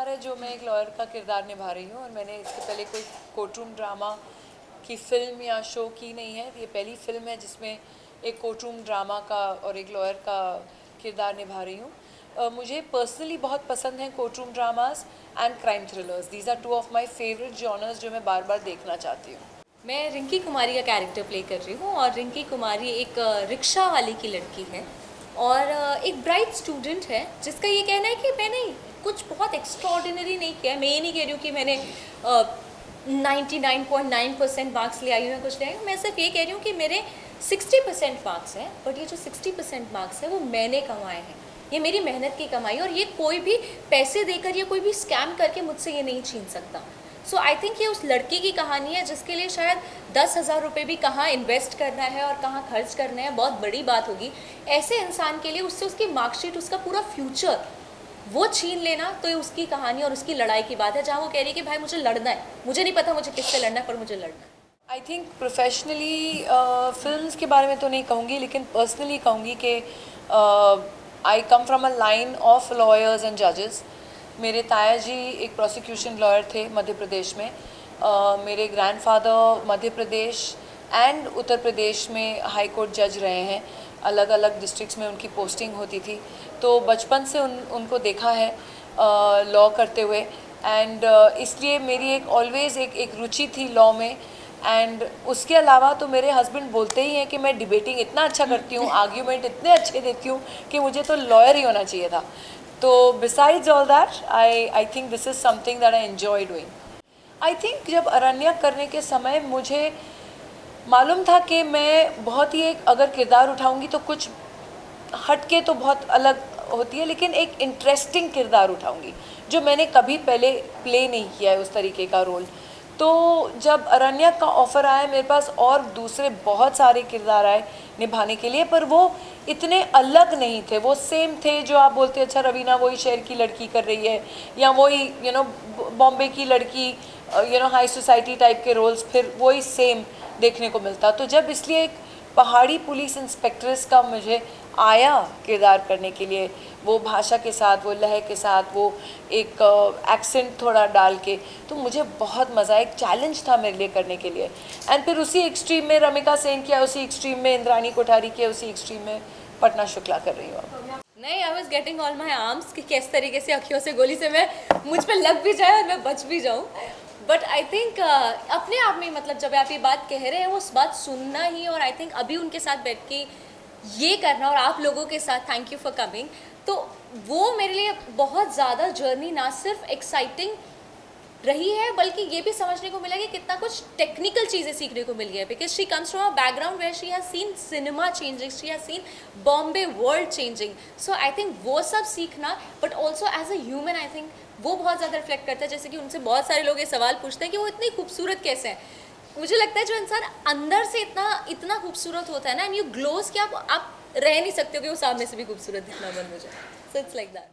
बार है जो मैं एक लॉयर का किरदार निभा रही हूँ और मैंने इससे पहले कोई कोर्टरूम ड्रामा की फिल्म या शो की नहीं है। ये पहली फिल्म है जिसमें एक कोर्टरूम ड्रामा का और एक लॉयर का किरदार निभा रही हूँ। मुझे पर्सनली बहुत पसंद हैं courtroom dramas and crime thrillers. These are two of my favourite genres जो मैं बार बार देखना चाहती हूँ। मैं रिंकी कुमारी का कैरेक्टर प्ले कर रही हूँ और रिंकी कुमारी एक रिक्शा वाले की लड़की है और एक ब्राइट स्टूडेंट है जिसका ये कहना है कि मैंने कुछ बहुत एक्स्ट्रॉर्डिनरी नहीं किया है। मैं ये नहीं कह रही हूँ कि मैंने 99.9% मार्क्स ले आई हूँ या कुछ ले आई हूँ। मैं सिर्फ ये कह रही हूँ कि मेरे 60% मार्क्स हैं, बट ये जो 60% मार्क्स है वो मैंने कमाए हैं, ये मेरी मेहनत की कमाई और ये कोई भी पैसे देकर या कोई भी स्कैम करके मुझसे ये नहीं छीन सकता। सो आई थिंक ये उस लड़की की कहानी है जिसके लिए शायद 10,000 रुपये भी कहाँ इन्वेस्ट करना है और कहाँ खर्च करना है बहुत बड़ी बात होगी। ऐसे इंसान के लिए उससे उसकी मार्कशीट, उसका पूरा फ्यूचर वो छीन लेना, तो ये उसकी कहानी और उसकी लड़ाई की बात है, जहाँ वो कह रही है कि भाई मुझे लड़ना है, मुझे नहीं पता मुझे किससे लड़ना है पर मुझे लड़ना है। आई थिंक प्रोफेशनली फिल्म्स के बारे में तो नहीं कहूँगी, लेकिन पर्सनली कहूँगी कि I come from a line of lawyers and जजेस। मेरे ताया जी एक प्रोसिक्यूशन लॉयर थे मध्य प्रदेश में। मेरे ग्रैंडफादर मध्य प्रदेश एंड उत्तर प्रदेश में हाई कोर्ट जज रहे हैं। अलग अलग डिस्ट्रिक्ट्स में उनकी पोस्टिंग होती थी, तो बचपन से उनको देखा है लॉ करते हुए। एंड इसलिए मेरी एक ऑलवेज़ एक रुचि थी लॉ में। एंड उसके अलावा तो मेरे हस्बैंड बोलते ही हैं कि मैं डिबेटिंग इतना अच्छा करती हूँ, आर्ग्यूमेंट इतने अच्छे देती हूँ कि मुझे तो लॉयर ही होना चाहिए था। तो besides all that I think this is something that I enjoy doing. I think जब अरण्यक करने के समय मुझे मालूम था कि मैं बहुत ही एक अगर किरदार उठाऊंगी तो कुछ हटके तो बहुत अलग होती है, लेकिन एक इंटरेस्टिंग किरदार उठाऊंगी जो मैंने कभी पहले प्ले नहीं किया है उस तरीके का रोल। तो जब अरण्यक का ऑफ़र आया मेरे पास और दूसरे बहुत सारे किरदार आए निभाने के लिए, पर वो इतने अलग नहीं थे, वो सेम थे जो आप बोलते अच्छा रवीना वही शहर की लड़की कर रही है या वही बॉम्बे की लड़की हाई सोसाइटी टाइप के रोल्स फिर वही सेम देखने को मिलता। तो जब इसलिए एक पहाड़ी पुलिस इंस्पेक्ट्रेस का मुझे आया किरदार करने के लिए, वो भाषा के साथ, वो लहर के साथ, वो एक एक्सेंट थोड़ा डाल के, तो मुझे बहुत मज़ा, एक चैलेंज था मेरे लिए करने के लिए। एंड फिर उसी एक्सट्रीम में रमिका सेन किया, उसी एक्सट्रीम में इंद्राणी कोठारी किया, उसी एक्सट्रीम में पटना शुक्ला कर रही हूँ अब। नहीं, I was getting all my arms कि किस तरीके से अखियों से गोली से मैं मुझ पर लग भी जाए और मैं बच भी जाऊँ। बट आई थिंक अपने आप में मतलब जब आप ये बात कह रहे हैं वो उस बात सुनना ही, और आई थिंक अभी उनके साथ बैठ के ये करना और आप लोगों के साथ, थैंक यू फॉर कमिंग, तो वो मेरे लिए बहुत ज़्यादा जर्नी ना सिर्फ एक्साइटिंग रही है बल्कि ये भी समझने को मिला कि कितना कुछ टेक्निकल चीज़ें सीखने को मिल गई है। Because she comes from a background where she has seen cinema changing, she has seen Bombay world changing. So I think वो सब सीखना, but also as a human I think वो बहुत ज़्यादा रिफ्लेक्ट करता है। जैसे कि उनसे बहुत सारे लोग ये सवाल पूछते हैं कि वो इतनी खूबसूरत कैसे हैं। मुझे लगता है जो इंसान अंदर से इतना खूबसूरत होता है ना, एंड यू ग्लोज कि आप रह नहीं सकते हो कि वो सामने से भी खूबसूरत दिखना बंद हो जाए। So it's like that.